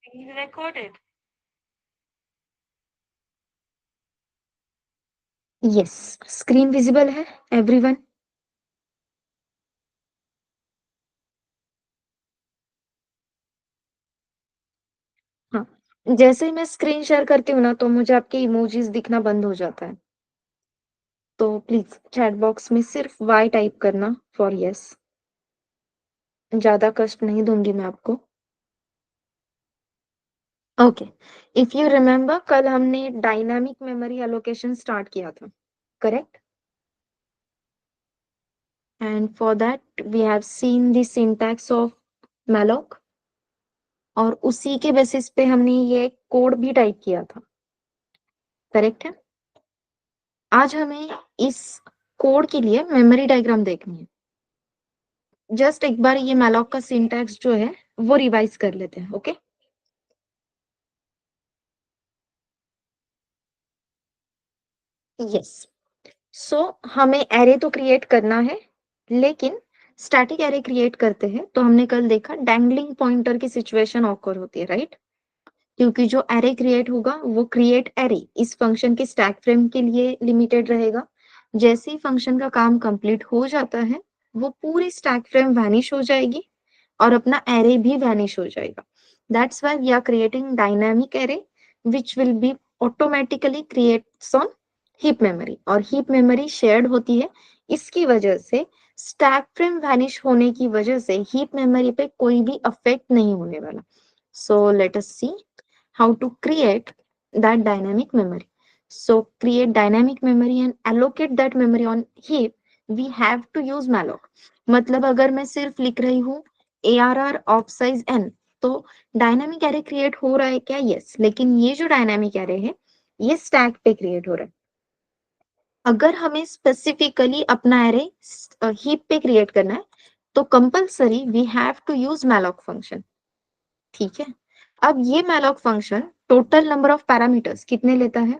being recorded. Yes, screen visible है everyone? हाँ, जैसे ही मैं स्क्रीन शेयर करती हूँ ना तो मुझे आपके इमोजीज दिखना बंद हो जाता है। तो प्लीज चैट बॉक्स में सिर्फ वाई टाइप करना फॉर यस। ज्यादा कष्ट नहीं दूंगी मैं आपको। ओके, इफ यू रिमेम्बर कल हमने डायनामिक मेमोरी एलोकेशन स्टार्ट किया था, correct? And for that we have seen the syntax of malloc और उसी के बेसिस पे हमने ये कोड भी टाइप किया था, करेक्ट है? आज हमें इस कोड के लिए मेमोरी डायग्राम देखनी है। जस्ट एक बार ये malloc का सिंटैक्स जो है वो रिवाइज कर लेते हैं, ओके? यस, सो हमें एरे तो क्रिएट करना है, लेकिन स्टैटिक एरे क्रिएट करते हैं तो हमने कल देखा डैंगलिंग पॉइंटर की सिचुएशन ऑकर होती है, राइट? क्योंकि जो एरे क्रिएट होगा वो क्रिएट एरे इस फंक्शन के स्टैक फ्रेम के लिए लिमिटेड रहेगा। जैसे ही फंक्शन का काम कंप्लीट हो जाता है वो पूरी स्टैक फ्रेम वैनिश हो जाएगी और अपना एरे भी वैनिश हो जाएगा। That's why we are creating dynamic array which will be automatically creates on heap memory, और हीप मेमोरी शेयर्ड होती है। इसकी वजह से स्टैक फ्रेम वैनिश होने की वजह से हीप मेमोरी पे कोई भी अफेक्ट नहीं होने वाला। So let us see how to create that dynamic memory. So create dynamic memory and allocate that memory on heap. We have to use malloc. मतलब अगर मैं सिर्फ लिख रही हूँ ARR ऑफ साइज n, तो डायनामिक एरे क्रिएट हो रहा है क्या? यस, लेकिन ये जो डायनामिक एरे है ये स्टैक पे क्रिएट हो रहा है। अगर हमें स्पेसिफिकली अपना एरे हीप पे क्रिएट करना है तो compulsory we have to use malloc function, ठीक है? अब ये malloc function total number of parameters कितने लेता है?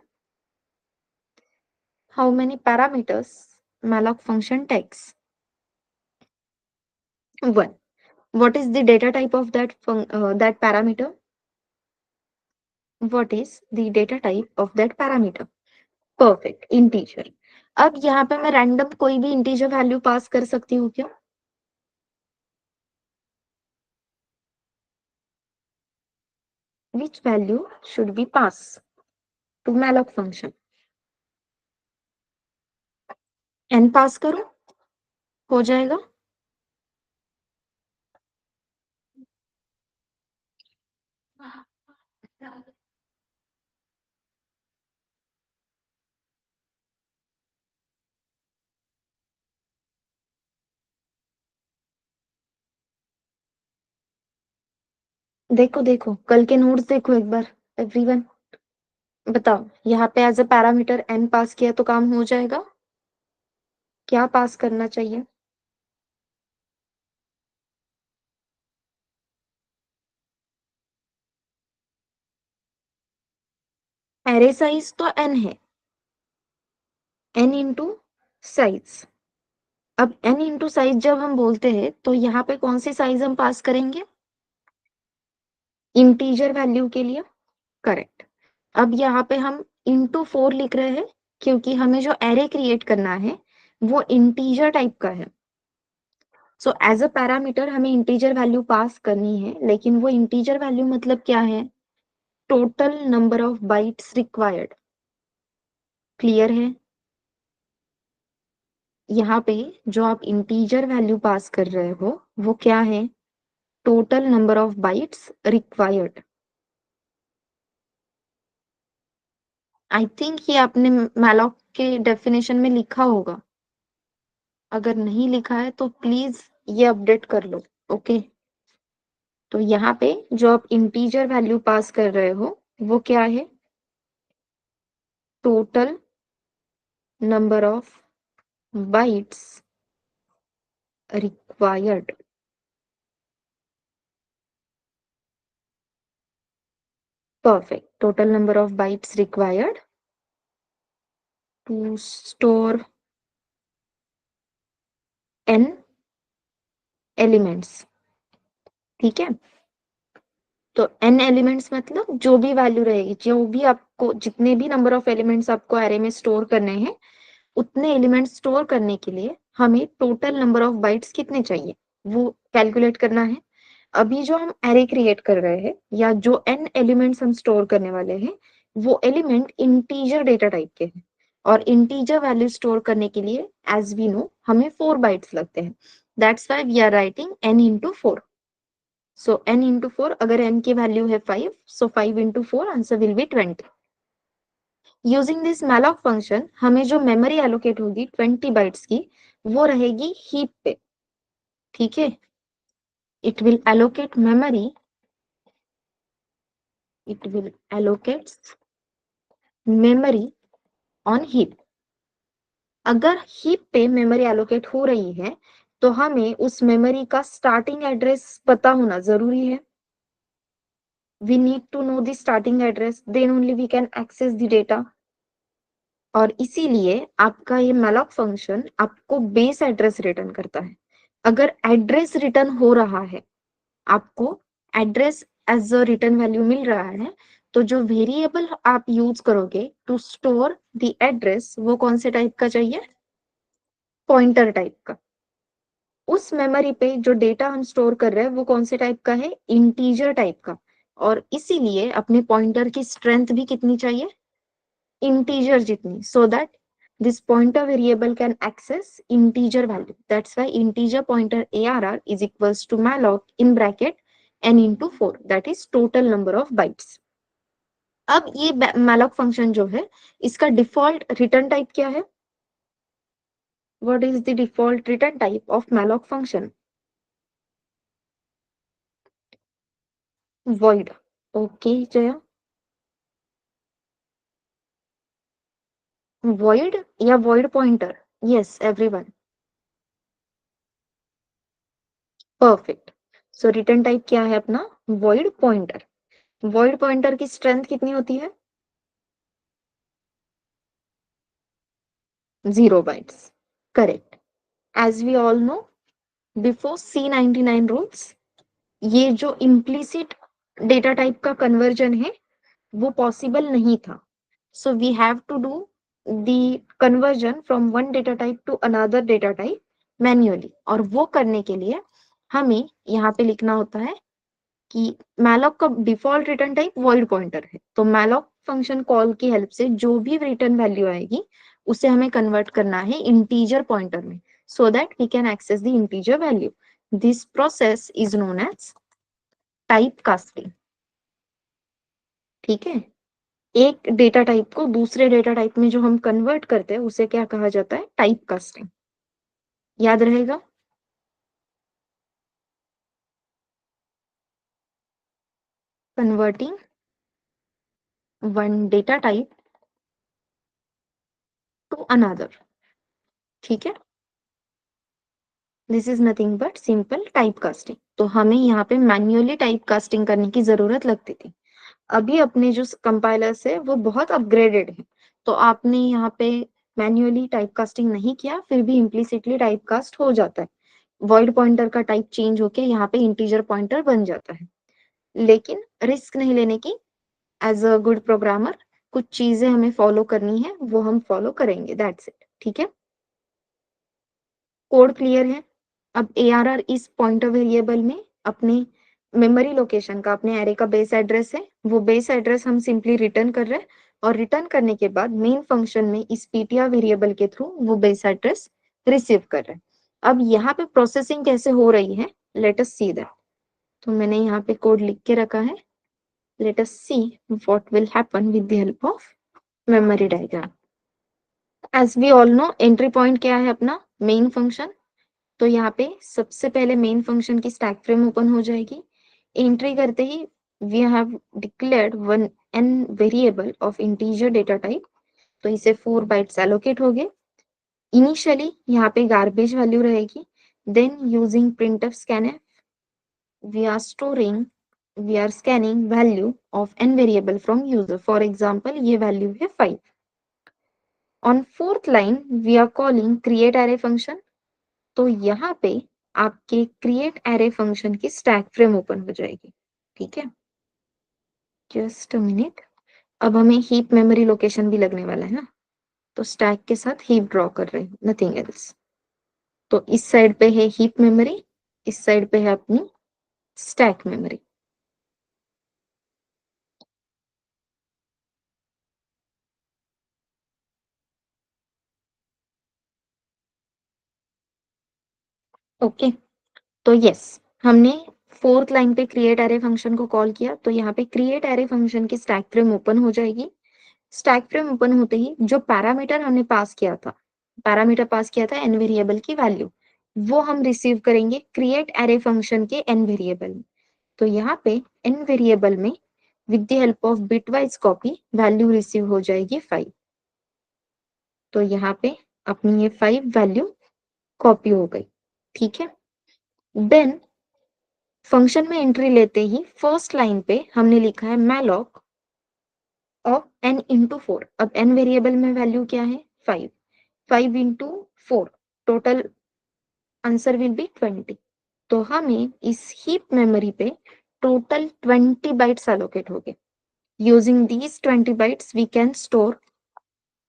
How many parameters malloc function takes? 1. What is the data type of that parameter? What is the data type of that parameter? Perfect, integer. अब यहाँ पे मैं रैंडम कोई भी integer value pass कर सकती हूँ क्या? Which value should be passed to malloc function? n पास करो, हो जाएगा। देखो देखो कल के नोट्स देखो एक बार एवरीवन। बताओ यहाँ पे एज अ पैरामीटर n पास किया तो काम हो जाएगा? क्या पास करना चाहिए? एरे साइज तो n है, n इंटू साइज। अब n इंटू साइज जब हम बोलते हैं तो यहाँ पे कौन सी साइज हम पास करेंगे? इंटीजर वैल्यू के लिए, करेक्ट। अब यहाँ पे हम इंटू 4 लिख रहे हैं क्योंकि हमें जो एरे क्रिएट करना है वो इंटीजर टाइप का है। सो एज अ पैरामीटर हमें इंटीजर वैल्यू पास करनी है, लेकिन वो इंटीजर वैल्यू मतलब क्या है? Total number of bytes required. Clear है? यहाँ पे जो आप इंटीजर वैल्यू पास कर रहे हो वो क्या है? Total number of bytes required. I think ये आपने malloc के डेफिनेशन में लिखा होगा। अगर नहीं लिखा है तो प्लीज ये अपडेट कर लो, ओके? तो यहाँ पे जो आप इंटीजर वैल्यू पास कर रहे हो वो क्या है? Total number of bytes required. Perfect. Total number of bytes required to store n elements. ठीक है? तो n एलिमेंट्स मतलब जो भी वैल्यू रहेगी, जो भी आपको, जितने भी नंबर ऑफ एलिमेंट्स आपको एरे में स्टोर करने हैं, उतने एलिमेंट्स स्टोर करने के लिए हमें टोटल नंबर ऑफ बाइट्स कितने चाहिए वो कैलकुलेट करना है। अभी जो हम एरे क्रिएट कर रहे हैं या जो n एलिमेंट्स हम स्टोर करने वाले हैं, वो एलिमेंट इंटीजर डेटा टाइप के हैं, और इंटीजर वैल्यू स्टोर करने के लिए एज वी नो हमें 4 बाइट्स लगते हैं। That's why we are writing n into 4। So n into 4, अगर n की वैल्यू है 5, so 5 into 4 answer will be 20। Using this malloc function हमें जो मेमोरी एलोकेट होगी 20 बाइट्स की, वो रहेगी हीप पे। ठीक है, it will allocate memory, it will allocates memory on heap। अगर हीप पे मेमोरी एलोकेट हो रही है तो हमें उस मेमोरी का स्टार्टिंग एड्रेस पता होना जरूरी है। we need to know the starting address, then only we can access the data। और इसीलिए आपका ये malloc फंक्शन आपको बेस एड्रेस रिटर्न करता है। अगर एड्रेस रिटर्न हो रहा है, आपको address as a return value मिल रहा है, तो जो वेरिएबल आप यूज करोगे टू स्टोर द एड्रेस वो कौन से टाइप का चाहिए? पॉइंटर टाइप का। उस मेमोरी पे जो डेटा हम स्टोर कर रहे हैं वो कौन से टाइप का है? इंटीजर टाइप का। और इसीलिए अपने पॉइंटर की स्ट्रेंथ भी कितनी चाहिए? इंटीजर जितनी, so that this pointer variable can access integer value। That's why integer pointer ARR is equals to malloc in bracket n into 4, that is total number of bytes। अब ये malloc function जो है, इसका default return type क्या है? What is the default return type of malloc function? Void। Okay Jaya, void या void pointer? Yes everyone, perfect। So return type क्या है अपना? void pointer। void pointer की स्ट्रेंथ कितनी होती है? 0 bytes। Correct. As we all know, before C99 rules, ये जो इम्प्लिसिट डेटा टाइप का कन्वर्जन है वो पॉसिबल नहीं था। So we have to do the conversion from one data type to another data type manually, और वो करने के लिए हमें यहाँ पे लिखना होता है कि मैलॉक का default return type void pointer है। तो मैलॉक फंक्शन कॉल की हेल्प से जो भी रिटर्न वैल्यू आएगी उसे हमें कन्वर्ट करना है इंटीजर पॉइंटर में, so that we can access the integer value. This process is known as type casting. ठीक है, एक डेटा टाइप को दूसरे डेटा टाइप में जो हम कन्वर्ट करते हैं उसे क्या कहा जाता है? Type casting. याद रहेगा? Converting one data type to another. ठीक है, this is nothing but simple type casting. तो हमें यहाँ पे मैन्युअली टाइप कास्टिंग करने की जरूरत लगती थी। अभी अपने जो कंपाइलर्स है वो बहुत अपग्रेडेड है, तो आपने यहाँ पे मैन्युअली टाइप कास्टिंग नहीं किया, फिर भी इम्प्लिसिटली टाइप कास्ट हो जाता है। वॉइड पॉइंटर का टाइप चेंज होके यहाँ पे इंटीजर पॉइंटर बन जाता है। लेकिन रिस्क नहीं लेने की, एज अ गुड प्रोग्रामर कुछ चीजें हमें फॉलो करनी है, वो हम फॉलो करेंगे, दैट्स इट। ठीक है, कोड क्लियर है? अब ARR इस पॉइंटर वेरिएबल में अपने मेमोरी लोकेशन का, अपने एरे का बेस एड्रेस है, वो बेस एड्रेस हम सिंपली रिटर्न कर रहे हैं, और रिटर्न करने के बाद मेन फंक्शन में इस ptr वेरिएबल के थ्रू वो बेस एड्रेस रिसीव कर रहे हैं। अब यहाँ पे प्रोसेसिंग कैसे हो रही है, लेट अस सी दैट। तो मैंने यहाँ पे कोड लिख के रखा है, let us see what will happen with the help of memory diagram. As we all know, entry point क्या है अपना? Main function. तो यहाँ पे सबसे पहले मेन फंक्शन की स्टैक फ्रेम ओपन हो जाएगी। एंट्री करते ही we have declared one n variable of integer data type, तो इसे 4 बाइट्स एलोकेट हो गए। इनिशियली यहाँ पे गार्बेज वैल्यू रहेगी, then using printf scanf we are storing, we are scanning value of n variable from user. For example ये वैल्यू है 5। On fourth line we are calling create array function. तो यहाँ पे आपके क्रिएट एरे फंक्शन की stack frame open हो जाएगी। ठीक है, जस्ट अ मिनट। अब हमें हीप मेमोरी लोकेशन भी लगने वाला है ना, तो स्टैक के साथ हीप ड्रॉ कर रहे हैं, नथिंग एल्स। तो इस साइड पे है हीप मेमोरी, इस साइड पे है अपनी स्टैक मेमोरी। ओके, तो यस, हमने फोर्थ लाइन पे क्रिएट एरे फंक्शन को कॉल किया, तो यहाँ पे क्रिएट एरे फंक्शन की स्टैक फ्रेम ओपन हो जाएगी। स्टैक फ्रेम ओपन होते ही जो पैरामीटर हमने पास किया था, पैरामीटर पास किया था एन वेरिएबल की वैल्यू, वो हम रिसीव करेंगे क्रिएट एरे फंक्शन के एन वेरिएबल में। तो यहाँ पे एन वेरिएबल में with the help of bitwise copy value receive हो जाएगी 5। तो यहाँ पे अपनी ये 5 वैल्यू कॉपी हो गई, ठीक है। देन फंक्शन में एंट्री लेते ही फर्स्ट लाइन पे हमने लिखा है मैलॉक ऑफ n इंटू 4। अब n वेरिएबल में वैल्यू क्या है 5, 5 into 4, total answer will be 20। तो हमें इस हीप मेमोरी पे टोटल 20 बाइट्स एलोकेट हो गए। Using these 20 bytes we can store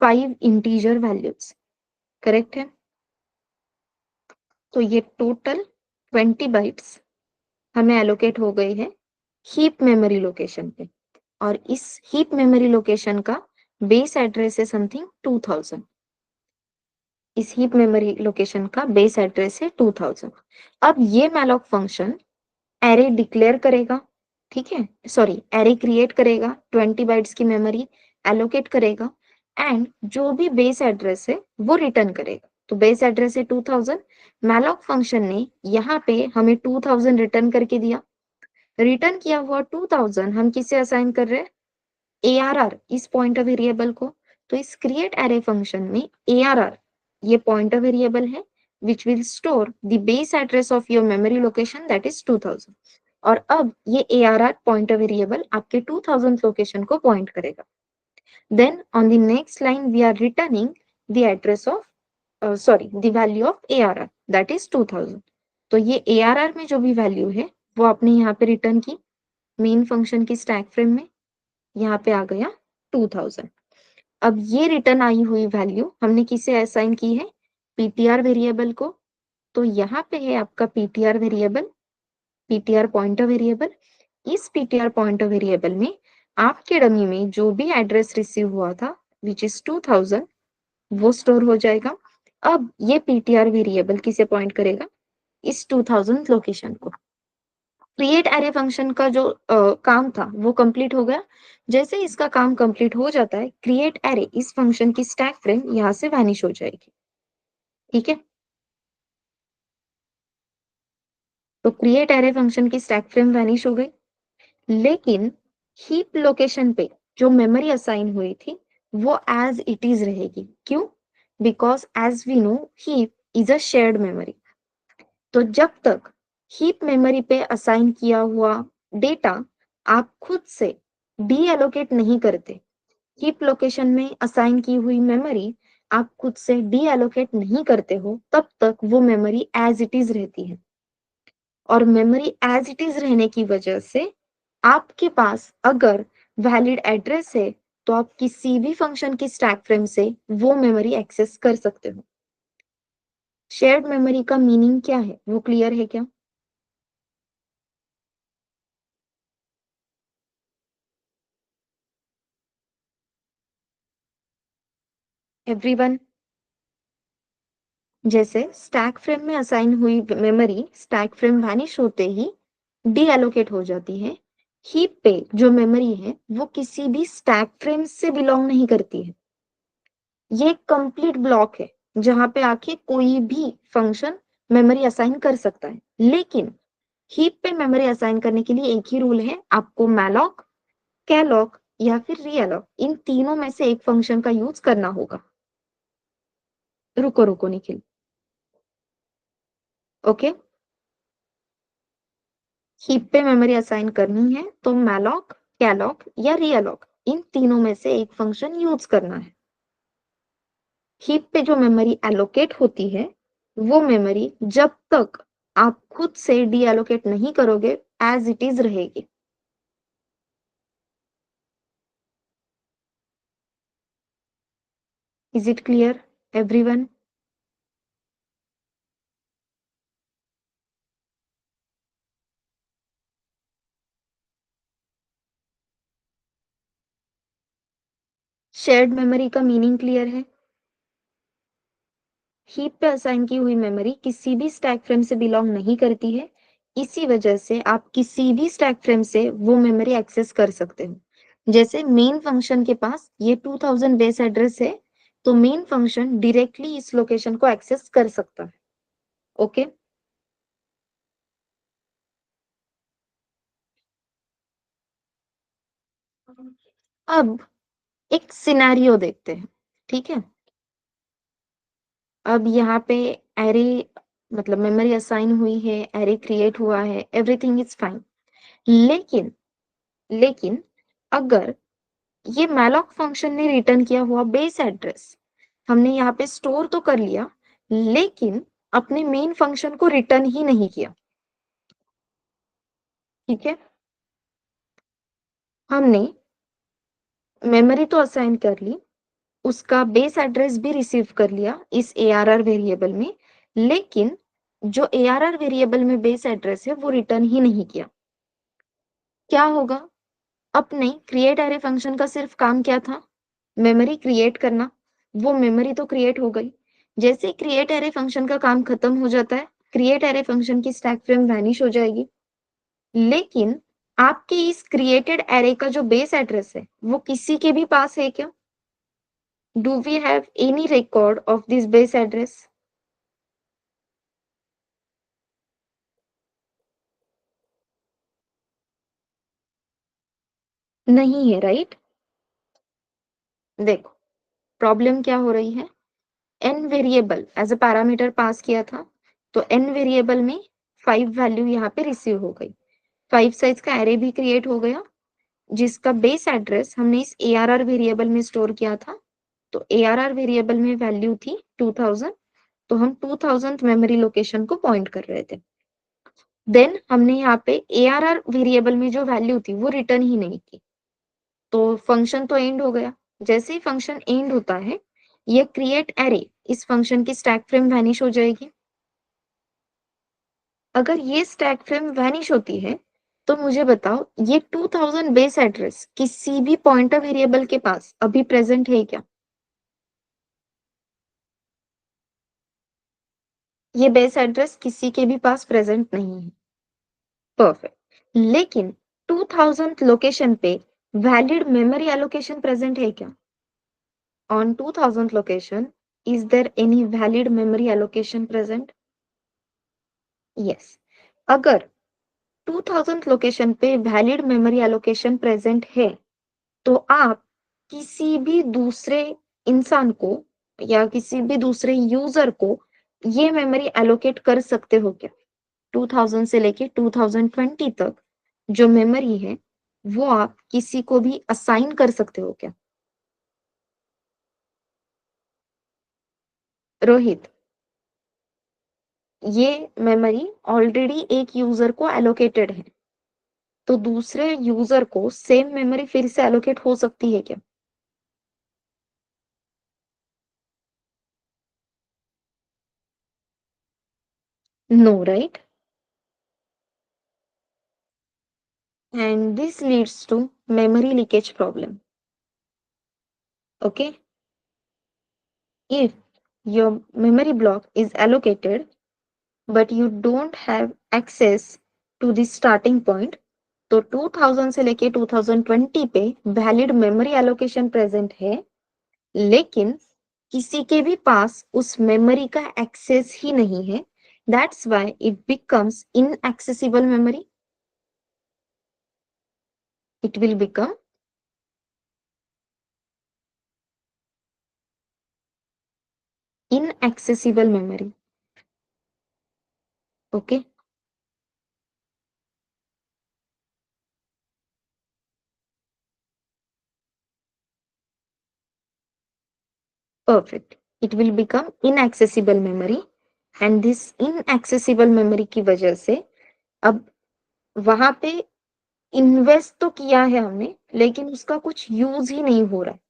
5 integer values, correct है। तो ये टोटल 20 बाइट्स हमें एलोकेट हो गए हैं हीप मेमोरी लोकेशन पे, और इस हीप मेमोरी लोकेशन का बेस एड्रेस है समथिंग 2000। इस हीप मेमोरी लोकेशन का बेस एड्रेस है 2000। अब ये मैलॉक फंक्शन एरे डिक्लेयर करेगा, ठीक है, सॉरी एरे क्रिएट करेगा, 20 बाइट्स की मेमोरी एलोकेट करेगा, एंड जो भी बेस एड्रेस है वो रिटर्न करेगा। तो बेस एड्रेस है 2000, मैलॉक फंक्शन ने यहाँ पे हमें 2000 रिटर्न करके दिया। रिटर्न किया हुआ 2000 हम किसे असाइन कर रहे हैं, ARR, इस पॉइंटर वेरिएबल को। तो इस क्रिएट एरे फंक्शन में ARR ये पॉइंटर वेरिएबल है which will store the base address of your memory location that is 2000। और अब ये ARR पॉइंटर वेरिएबल आपके 2000 लोकेशन को पॉइंट करेगा। Then on the next line we are returning the address of sorry the value of ARR that is 2000। तो ये ARR में जो भी वैल्यू है वो आपने यहाँ पे रिटर्न की मेन फंक्शन की स्टैक फ्रेम में, यहाँ पे आ गया 2000। अब ये रिटर्न आई हुई वैल्यू हमने किसे असाइन की है, पीटीआर वेरिएबल को। तो यहाँ पे है आपका PTR variable, PTR pointer variable. इस पीटीआर पॉइंटर वेरिएबल में आपके डमी में जो भी एड्रेस रिसीव हुआ था विच इज 2000 वो स्टोर हो जाएगा। अब ये पीटीआर वेरिएबल किसे पॉइंट करेगा, इस 2000 लोकेशन को। क्रिएट एरे फंक्शन का जो काम था वो कंप्लीट हो गया। जैसे इसका काम कंप्लीट हो जाता है, क्रिएट एरे इस फंक्शन की स्टैक फ्रेम यहाँ से वैनिश हो जाएगी, ठीक है। तो क्रिएट एरे फंक्शन की स्टैक फ्रेम वैनिश हो गई, लेकिन हीप लोकेशन पे जो मेमोरी असाइन हुई थी वो एज इट इज रहेगी। क्यों, because as we know heap is a shared memory. तो जब तक हीप मेमोरी पे असाइन किया हुआ डेटा आप खुद से डी एलोकेट नहीं करते, हीप लोकेशन में असाइन की हुई मेमोरी आप खुद से डी एलोकेट नहीं करते हो, तब तक वो मेमोरी एज इट इज रहती है। और मेमोरी एज इट इज रहने की वजह से आपके पास अगर वैलिड एड्रेस है तो आप किसी भी फंक्शन की स्टैक फ्रेम से वो मेमोरी एक्सेस कर सकते हो। शेयर्ड मेमोरी का मीनिंग क्या है वो क्लियर है क्या एवरीवन? जैसे स्टैक फ्रेम में असाइन हुई मेमोरी स्टैक फ्रेम वैनिश होते ही डी एलोकेट हो जाती है, हीप पे जो मेमोरी है वो किसी भी स्टैक फ्रेम से बिलोंग नहीं करती है। ये एक कंप्लीट ब्लॉक है जहां पे आके कोई भी फंक्शन मेमोरी असाइन कर सकता है। लेकिन हीप पे मेमोरी असाइन करने के लिए एक ही रूल है, आपको मैलॉक, कैलॉक या फिर रीअलॉक, इन तीनों में से एक फंक्शन का यूज करना होगा। रुको रुको निखिल, ओके। हीप पे मेमोरी असाइन करनी है तो मैलॉक, कैलॉक या रीअलॉक, इन तीनों में से एक फंक्शन यूज करना है। हीप पे जो मेमोरी एलोकेट होती है वो मेमोरी जब तक आप खुद से डी एलोकेट नहीं करोगे एज इट इज रहेगी। Is it clear everyone? Shared memory का मीनिंग क्लियर है? हीप पे असाइन की हुई मेमोरी किसी भी स्टैक फ्रेम से बिलोंग नहीं करती है। इसी वजह से आप किसी भी स्टैक फ्रेम से वो मेमोरी एक्सेस कर सकते हो। जैसे मेन फंक्शन के पास ये 2000 बेस एड्रेस है, तो मेन फंक्शन डायरेक्टली इस लोकेशन को एक्सेस कर सकता है। ओके, अब एक सिनेरियो देखते हैं, ठीक है? अब यहाँ पे एरे मतलब मेमोरी असाइन हुई है, एरे क्रिएट हुआ है, एवरीथिंग इज फाइन। लेकिन लेकिन अगर ये मैलॉक फंक्शन ने रिटर्न किया हुआ बेस एड्रेस हमने यहाँ पे स्टोर तो कर लिया, लेकिन अपने मेन फंक्शन को रिटर्न ही नहीं किया, ठीक है? हमने मेमोरी तो असाइन कर ली, उसका बेस एड्रेस भी रिसीव कर लिया इस ARR वेरिएबल में, लेकिन जो ARR वेरिएबल में बेस एड्रेस है वो रिटर्न ही नहीं किया। क्या होगा? अपने क्रिएट एरे फंक्शन का सिर्फ काम क्या था? मेमोरी क्रिएट करना। वो मेमोरी तो क्रिएट हो गई। जैसे क्रिएट एरे फंक्शन का काम खत्म हो जाता है, क्रिएट एरे फंक्शन की स्टैक फ्रेम वैनिश हो जाएगी। लेकिन आपके इस क्रिएटेड एरे का जो बेस एड्रेस है वो किसी के भी पास है क्या? Do we have any record of this base address? नहीं है, राइट? देखो, प्रॉब्लम क्या हो रही है? N variable as a parameter pass किया था, तो एन वेरिएबल में 5 वैल्यू यहाँ पे रिसीव हो गई। 5 साइज का एरे भी क्रिएट हो गया, जिसका बेस एड्रेस हमने इस ARR वेरिएबल में स्टोर किया था। तो ARR वेरिएबल में वैल्यू थी 2000, तो हम 2000th मेमोरी लोकेशन को पॉइंट कर रहे थे। देन हमने यहाँ पे ARR वेरिएबल में जो वैल्यू थी वो रिटर्न ही नहीं की, तो फंक्शन तो एंड हो गया। जैसे ही फंक्शन एंड होता है, ये क्रिएट एरे इस फंक्शन की स्टैक फ्रेम वैनिश हो जाएगी। अगर ये स्टैक फ्रेम वैनिश होती है, तो मुझे बताओ ये 2000 बेस एड्रेस किसी भी पॉइंटर वेरिएबल के पास अभी प्रेजेंट है क्या? ये बेस एड्रेस किसी के भी पास प्रेजेंट नहीं है। परफेक्ट। लेकिन 2000 लोकेशन पे वैलिड मेमोरी एलोकेशन प्रेजेंट है क्या? On 2000 location, is there any valid memory allocation present? Yes. अगर 2000 लोकेशन पे वैलिड मेमोरी एलोकेशन प्रेजेंट है, तो आप किसी भी दूसरे इंसान को या किसी भी दूसरे यूजर को ये मेमोरी एलोकेट कर सकते हो क्या? 2000 से लेके 2020 तक जो मेमोरी है वो आप किसी को भी असाइन कर सकते हो क्या? रोहित, ये मेमोरी ऑलरेडी एक यूजर को एलोकेटेड है, तो दूसरे यूजर को सेम मेमोरी फिर से एलोकेट हो सकती है क्या? No, right? And this leads to memory leakage problem. Okay, if your memory block is allocated but you don't have access to the starting point, तो 2000 से लेके 2020 पे वैलिड मेमोरी एलोकेशन प्रेजेंट है, लेकिन किसी के भी पास उस मेमोरी का एक्सेस ही नहीं है। That's why it becomes inaccessible memory. It will become inaccessible memory. Okay. Perfect. It will become inaccessible memory, and this inaccessible memory की वजह से अब वहां पे इन्वेस्ट तो किया है हमने, लेकिन उसका कुछ यूज ही नहीं हो रहा है।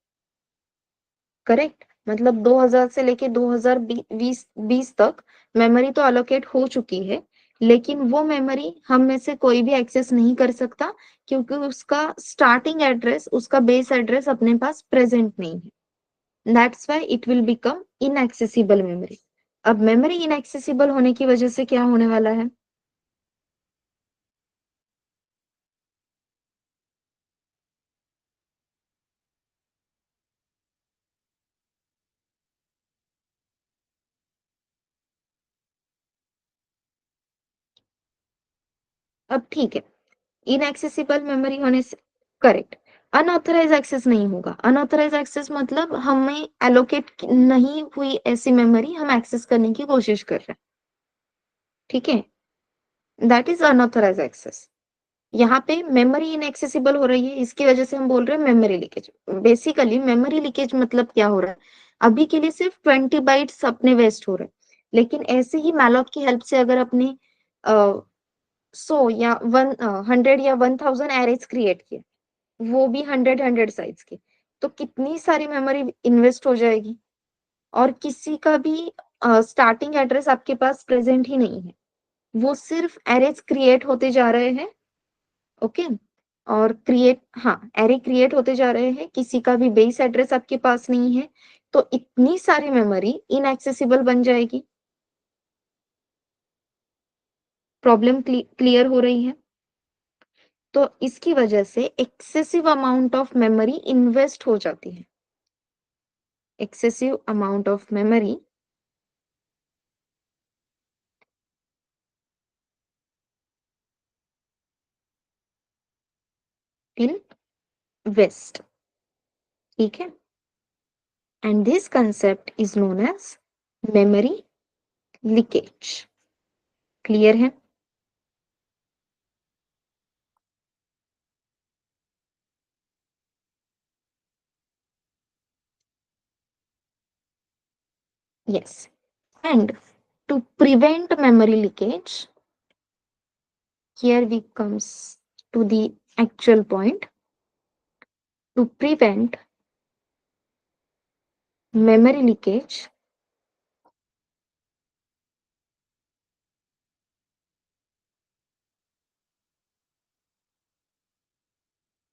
करेक्ट? मतलब 2000 से लेके 2020 तक मेमोरी तो अलोकेट हो चुकी है, लेकिन वो मेमोरी हम में से कोई भी एक्सेस नहीं कर सकता, क्योंकि उसका स्टार्टिंग एड्रेस, उसका बेस एड्रेस अपने पास प्रेजेंट नहीं है। That's why it will become inaccessible memory. अब मेमोरी इनएक्सेसिबल होने की वजह से क्या होने वाला है? अब ठीक है, इनएक्सेसिबल मेमोरी होने से, करेक्ट, अनऑथराइज एक्सेस नहीं होगा। अनऑथराइज एक्सेस मतलब हमें एलोकेट नहीं हुई ऐसी मेमोरी हम एक्सेस करने की कोशिश कर रहे हैं, ठीक है, दैट इज अनऑथराइज एक्सेस। यहाँ पे मेमोरी इनएक्सेसिबल हो रही है, इसकी वजह से हम बोल रहे हैं memory leakage. Basically memory leakage मतलब क्या हो रहा है? अभी के लिए सिर्फ 20 बाइट्स अपने वेस्ट हो रहे हैं, लेकिन ऐसे ही मैलॉक की हेल्प से अगर अपने 100 या 1000 एरेज क्रिएट किए, वो भी 100 साइज के, तो कितनी सारी मेमोरी इन्वेस्ट हो जाएगी। और किसी का भी स्टार्टिंग एड्रेस आपके पास प्रेजेंट ही नहीं है, वो सिर्फ एरेज क्रिएट होते जा रहे हैं। ओके, और क्रिएट, हाँ, एरे क्रिएट होते जा रहे हैं, किसी का भी बेस एड्रेस आपके पास नहीं है, तो इतनी सारी मेमोरी इनएक्सेसिबल बन जाएगी। प्रॉब्लम क्लियर हो रही है? तो इसकी वजह से excessive amount of memory in waste हो जाती है। Excessive amount of memory in waste, ठीक है, and this concept is known as memory leakage. Clear है? Yes. And to prevent memory leakage, here we comes to the actual point. To prevent memory leakage,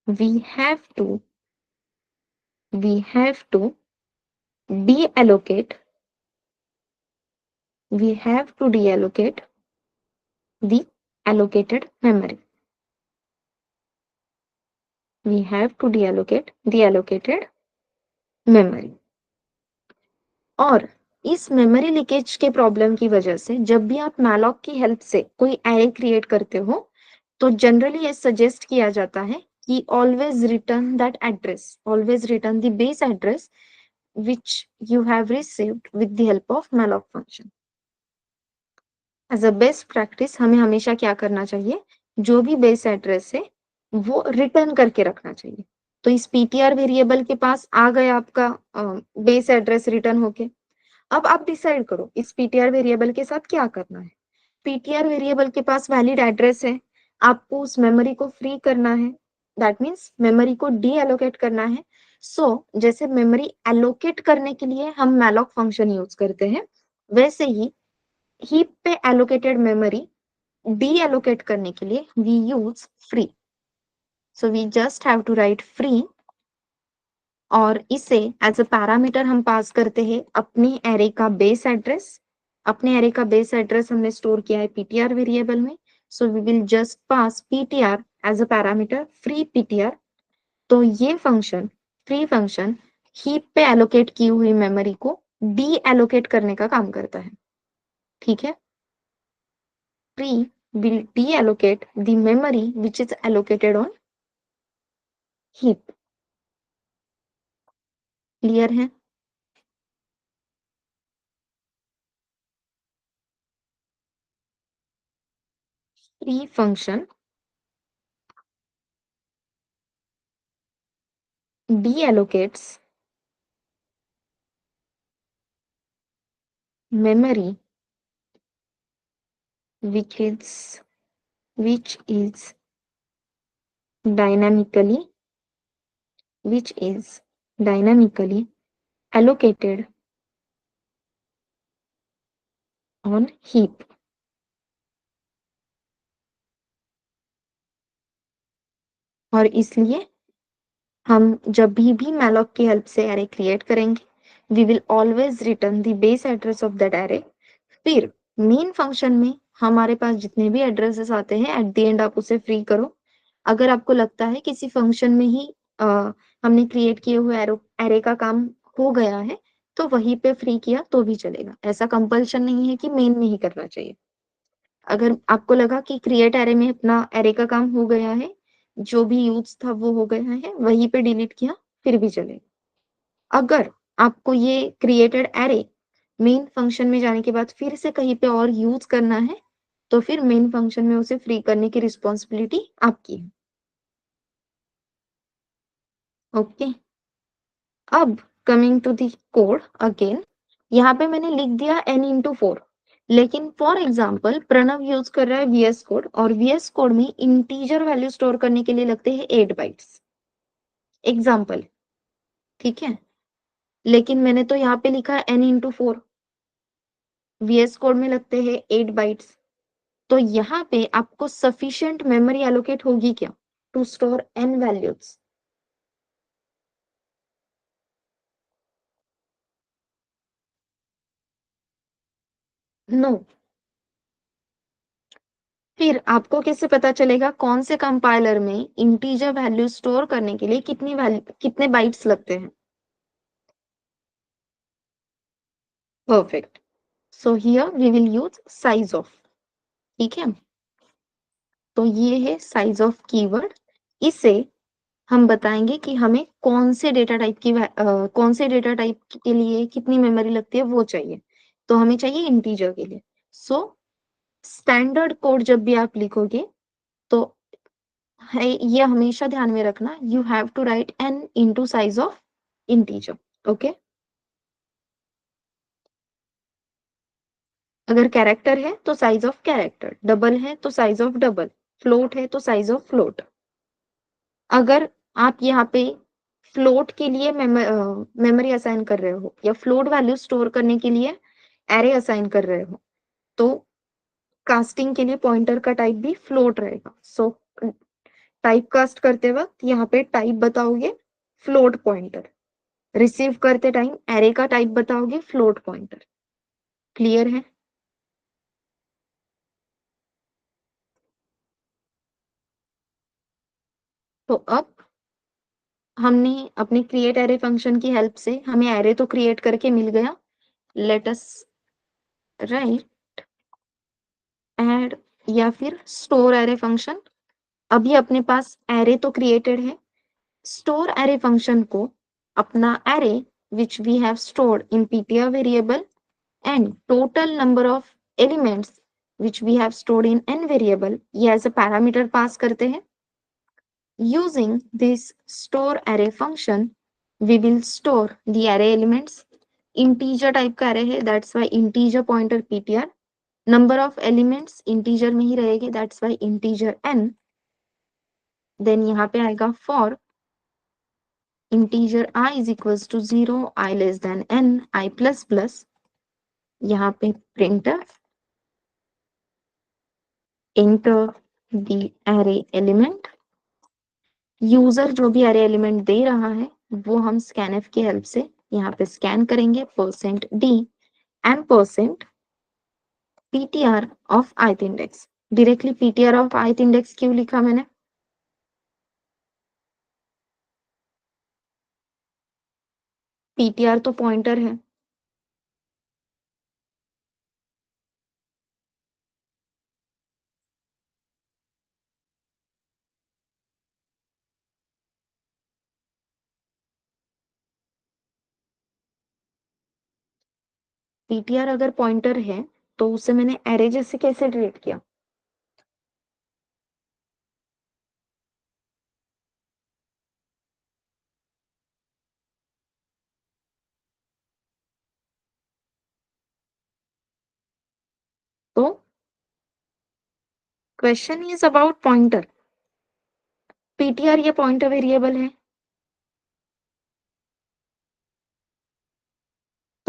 we have to we have to deallocate we have to deallocate the allocated memory. We have to deallocate the allocated memory. और इस memory leakage के problem की वजह से जब भी आप malloc की हेल्प से कोई एरे क्रिएट करते हो, तो जनरली ये सजेस्ट किया जाता है कि always return that address, always return the base address which you have received with the help of malloc function. As a best practice हमें हमेशा क्या करना चाहिए? जो भी बेस एड्रेस है वो रिटर्न करके रखना चाहिए। तो इस पीटीआर वेरिएबल के पास आ गया आपका बेस एड्रेस रिटर्न होके। अब आप डिसाइड करो इस पीटीआर वेरिएबल के साथ क्या करना है। पीटीआर वेरिएबल के पास वैलिड एड्रेस है, आपको उस मेमोरी को फ्री करना है, दैट मीन्स मेमोरी को डी एलोकेट करना है। जैसे मेमोरी एलोकेट करने के लिए हम मैलॉक फंक्शन यूज करते हैं, वैसे ही हीप पे एलोकेटेड मेमोरी डी एलोकेट करने के लिए we use free. So we just have to write free, और इसे एज अ पैरामीटर हम पास करते हैं अपने एरे का बेस एड्रेस। अपने एरे का बेस एड्रेस हमने स्टोर किया है पीटीआर वेरिएबल में, so we will just pass PTR as a parameter, free PTR. तो ये फंक्शन, फ्री फंक्शन, हीप पे एलोकेट की हुई मेमोरी को डी एलोकेट करने का काम करता है, ठीक है। Free will deallocate the memory which is allocated on heap. Clear है? Free function deallocates memory which is which is dynamically which is dynamically allocated on heap। और इसलिए हम जब भी malloc की हेल्प से एरे क्रिएट करेंगे, we will always return the base address of that array. फिर मेन फंक्शन में हमारे पास जितने भी एड्रेसेस आते हैं, एट द एंड आप उसे फ्री करो। अगर आपको लगता है किसी फंक्शन में ही हमने क्रिएट किए हुए एरे का काम हो गया है, तो वहीं पे फ्री किया तो भी चलेगा। ऐसा कंपल्शन नहीं है कि मेन में ही करना चाहिए। अगर आपको लगा कि क्रिएट एरे में अपना एरे का काम हो गया है, जो भी यूज था वो हो गया है, वहीं पे डिलीट किया फिर भी चलेगा। अगर आपको ये क्रिएटेड एरे मेन फंक्शन में जाने के बाद फिर से कहीं पे और यूज करना है, तो फिर मेन फंक्शन में उसे फ्री करने की रिस्पॉन्सिबिलिटी आपकी है। ओके, अब coming to the code again, यहाँ पे मैंने लिख दिया n इंटू 4, लेकिन फॉर एग्जाम्पल प्रणव यूज कर रहा है VS कोड, और VS कोड में इंटीजर वैल्यू स्टोर करने के लिए लगते हैं 8 बाइट्स। एग्जाम्पल, ठीक है, लेकिन मैंने तो यहाँ पे लिखा है n इंटू 4, VS कोड में लगते हैं 8 बाइट्स। तो यहाँ पे आपको सफिशिएंट मेमोरी एलोकेट होगी क्या to store n values? No. फिर आपको कैसे पता चलेगा कौन से कंपाइलर में इंटीजर वैल्यू स्टोर करने के लिए कितने बाइट्स लगते हैं? Perfect. So here we will use size of. ठीक है, तो ये है साइज ऑफ कीवर्ड। इसे हम बताएंगे कि हमें कौन से डेटा टाइप के लिए कितनी मेमोरी लगती है वो चाहिए। तो हमें चाहिए इंटीजर के लिए। सो स्टैंडर्ड कोड जब भी आप लिखोगे, तो है ये हमेशा ध्यान में रखना, you have to write n into size of integer. Okay, अगर कैरेक्टर है तो साइज ऑफ कैरेक्टर, डबल है तो साइज ऑफ डबल, फ्लोट है तो साइज ऑफ फ्लोट। अगर आप यहाँ पे फ्लोट के लिए मेमोरी असाइन कर रहे हो या फ्लोट वैल्यू स्टोर करने के लिए एरे असाइन कर रहे हो, तो कास्टिंग के लिए पॉइंटर का टाइप भी फ्लोट रहेगा। सो टाइप कास्ट करते वक्त यहाँ पे टाइप बताओगे फ्लोट पॉइंटर, रिसीव करते टाइम एरे का टाइप बताओगे फ्लोट पॉइंटर। क्लियर है? तो अब हमने अपने क्रिएट एरे फंक्शन की हेल्प से हमें एरे तो क्रिएट करके मिल गया। लेट अस राइट ऐड या फिर स्टोर एरे फंक्शन। अभी अपने पास एरे तो क्रिएटेड है, स्टोर एरे फंक्शन को अपना array which we have stored in ptr variable and total number of elements which we have stored in n variable, ये एज अ पैरामीटर पास करते हैं। Using this store array function, we will store the array elements. Integer type का array है, that's why integer pointer ptr. Number of elements integer में ही रहेगी, that's why integer n. Then यहाँ पे आएगा for integer I is equals to 0, I less than n, I plus plus. यहाँ पे printf enter the array element. User जो भी अरे एलिमेंट दे रहा है वो हम स्कैनफ की हेल्प से यहाँ पे स्कैन करेंगे, %d and %ptr of ith index. Directly ptr of ith index क्यों लिखा मैंने? ptr तो पॉइंटर है। ptr अगर पॉइंटर है तो उसे मैंने एरे जैसे कैसे ट्रीट किया? तो question is about pointer. ptr ये पॉइंटर वेरिएबल है,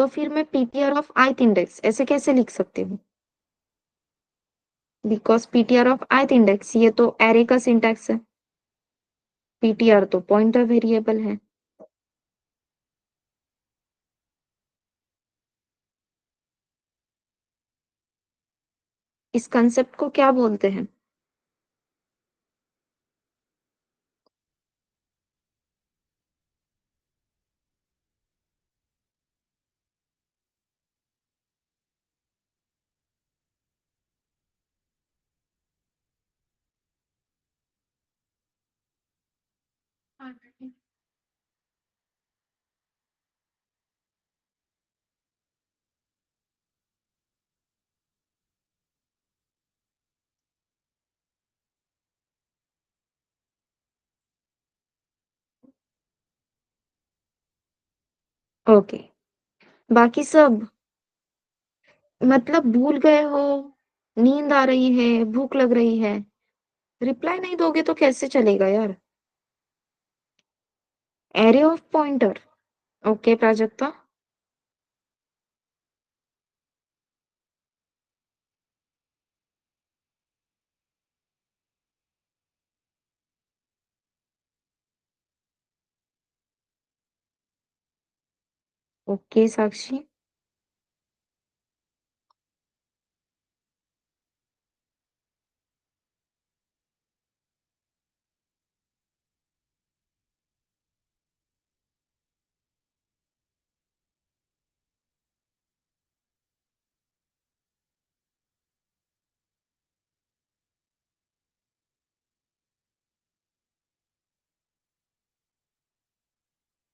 तो फिर मैं पीटीआर ऑफ ith इंडेक्स ऐसे कैसे लिख सकती हूँ? Because PTR of ith index ये तो एरे का सिंटैक्स है, पीटीआर तो पॉइंटर वेरिएबल है। इस कंसेप्ट को क्या बोलते हैं? ओके, बाकी सब मतलब भूल गए हो, नींद आ रही है, भूख लग रही है, रिप्लाई नहीं दोगे तो कैसे चलेगा यार? Array of pointer. Okay Prajakta. Okay Sakshi.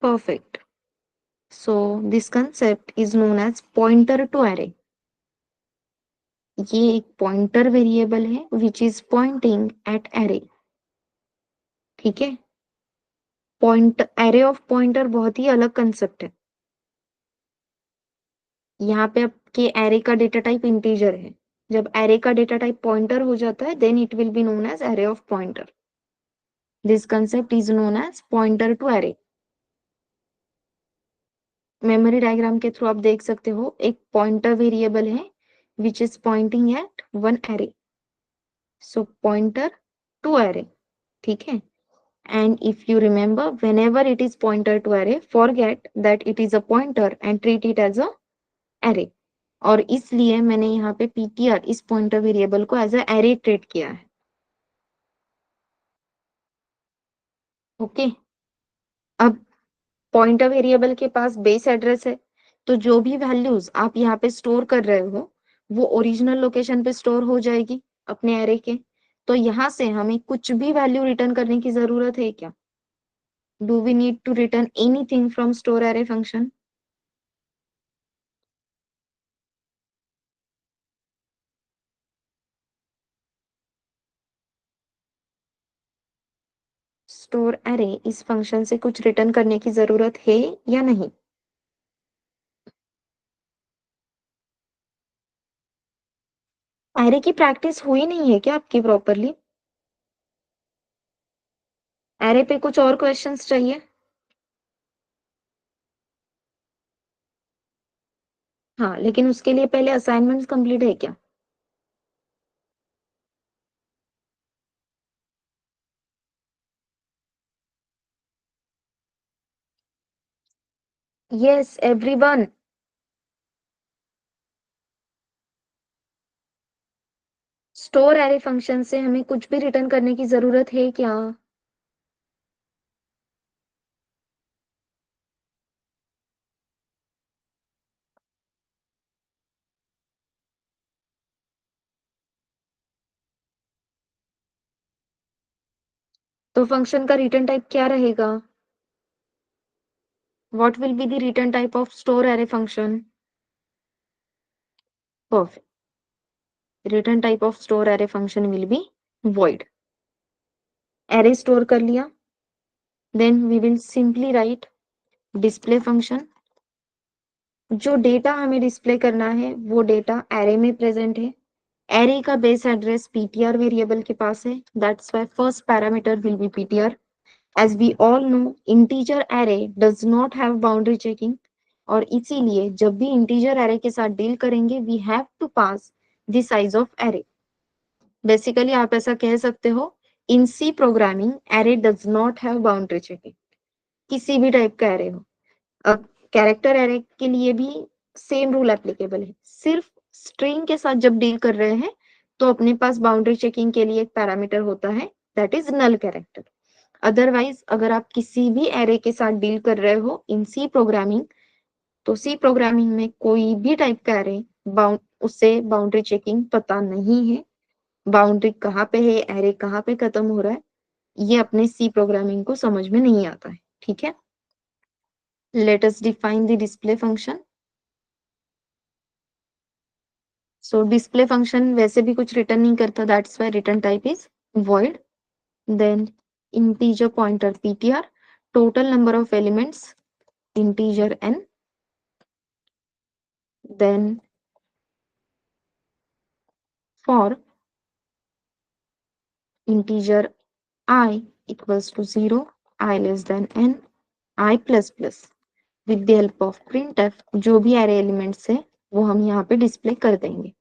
Perfect. So this concept is known as pointer to array. ये एक पॉइंटर वेरिएबल है which is pointing eight array. ठीक है, पॉइंट एरे ऑफ पॉइंटर बहुत ही अलग कंसेप्ट है। यहाँ पे आपके एरे का डेटा टाइप इंटीजर है। जब एरे का डेटा टाइप पॉइंटर हो जाता है then it will be known as array of pointer. This concept is known as pointer to array. Memory diagram के थ्रू आप देख सकते हो एक पॉइंटर वेरिएबल है which is pointing at one array. So pointer to array. ठीक है, and if you remember whenever it is pointer to array forget that it is a pointer and treat it as a array। और इसलिए मैंने यहाँ पे ptr इस pointer variable को as a array treat किया है। ओके, अब पॉइंटर वेरिएबल के पास बेस एड्रेस है, तो जो भी वैल्यूज आप यहाँ पे स्टोर कर रहे हो वो ओरिजिनल लोकेशन पे स्टोर हो जाएगी अपने एरे के। तो यहाँ से हमें कुछ भी वैल्यू रिटर्न करने की जरूरत है क्या? Do we need to return anything from store array function? Store array इस फंक्शन से कुछ रिटर्न करने की जरूरत है या नहीं? एरे की प्रैक्टिस हुई नहीं है क्या आपकी प्रॉपरली? एरे पे कुछ और क्वेश्चंस चाहिए? हाँ, लेकिन उसके लिए पहले असाइनमेंट्स कंप्लीट है क्या? Yes everyone. Store array function से हमें कुछ भी रिटर्न करने की जरूरत है क्या? तो फंक्शन का रिटर्न टाइप क्या रहेगा? What will be the return type of store array function? Perfect, return type of store array function will be void। Array store कर लिया, then we will simply write display function. जो data हमें display करना है वो data array में present है। Array का बेस एड्रेस ptr वेरिएबल के पास है, that's why first parameter will be ptr। as we all know integer array does not have boundary checking, और इसीलिए जब भी इंटीजर एरे के साथ डील करेंगे we have to pass the size of array. Basically आप ऐसा कह सकते हो, in C programming array does not have boundary checking, किसी भी टाइप का एरे हो। अब कैरेक्टर एरे के लिए भी सेम रूल एप्लीकेबल है, सिर्फ स्ट्रिंग के साथ जब डील कर रहे हैं तो अपने पास बाउंड्री चेकिंग के लिए एक पैरामीटर होता है, that is null character. Otherwise अगर आप किसी भी एरे के साथ डील कर रहे हो इन सी प्रोग्रामिंग, तो सी प्रोग्रामिंग में कोई भी टाइप का एरे बाउंड उससे बाउंड्री चेकिंग पता नहीं है, बाउंड्री कहाँ पे है, एरे कहाँ पे खत्म हो रहा है, ये अपने सी प्रोग्रामिंग को समझ में नहीं आता है। ठीक है, let us define the display function. So display function वैसे भी कुछ रिटर्न नहीं करता, that's why return type is void, then integer pointer ptr, total number of elements integer n, then for integer I equals to 0, I less than n, I plus plus, with the help of printf जो भी array elements है वो हम यहाँ पे display कर देंगे।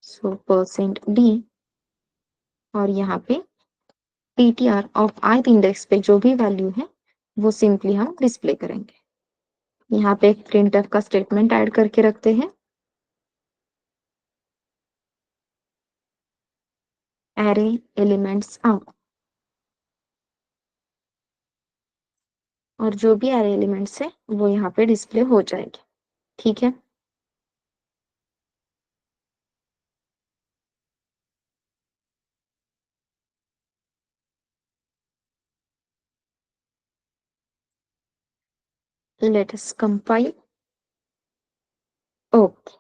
सो %d और यहाँ पे ptr ऑफ ith इंडेक्स पे जो भी वैल्यू है वो सिंपली हम डिस्प्ले करेंगे। यहाँ पे एक printf का स्टेटमेंट ऐड करके रखते हैं, array elements are, और जो भी array elements है वो यहाँ पे डिस्प्ले हो जाएगी। ठीक है, let us compile। Okay,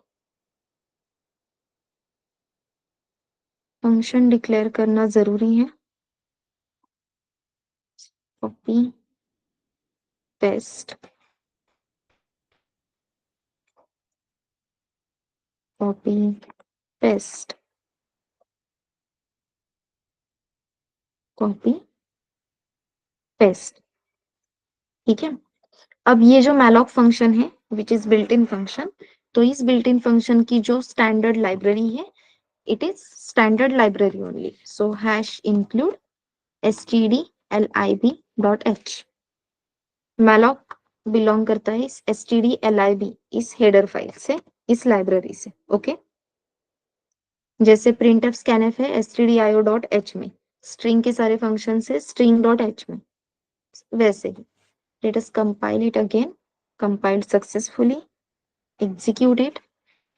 function declare करना जरूरी है। Copy paste, copy paste, copy paste. ठीक है, अब ये जो malloc फंक्शन है which is built in function, तो इस बिल्ट इन फंक्शन की जो स्टैंडर्ड लाइब्रेरी है it is standard library only, so hash include stdlib.h। malloc belong करता है इस stdlib इस हेडर फाइल से, इस लाइब्रेरी से। ओके, जैसे printf scanf है stdio.h में, स्ट्रिंग के सारे फंक्शन है string.h में, वैसे ही let us compile it again, compiled successfully, execute it,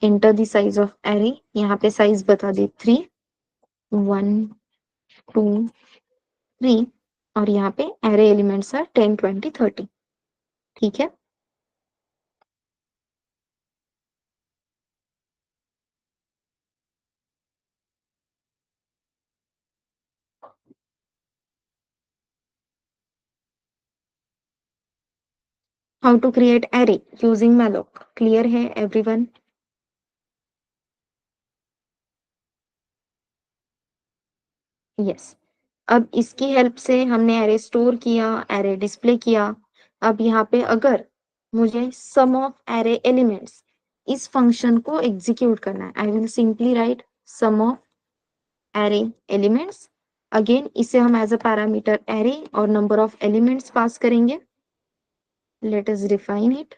enter the size of array, यहाँ पे साइज बता दे 3, 1 2 3, और यहाँ पे array elements are 10 20 30। ठीक है, how to create array using malloc clear है एवरीवन? यस, अब इसकी हेल्प से हमने एरे स्टोर किया, एरे डिस्प्ले किया। अब यहाँ पे अगर मुझे सम ऑफ एरे एलिमेंट्स इस फंक्शन को एग्जीक्यूट करना है, I will simply write sum of array elements. Again इसे हम एज अ पैरामीटर एरे और नंबर ऑफ एलिमेंट्स पास करेंगे। Let us define it.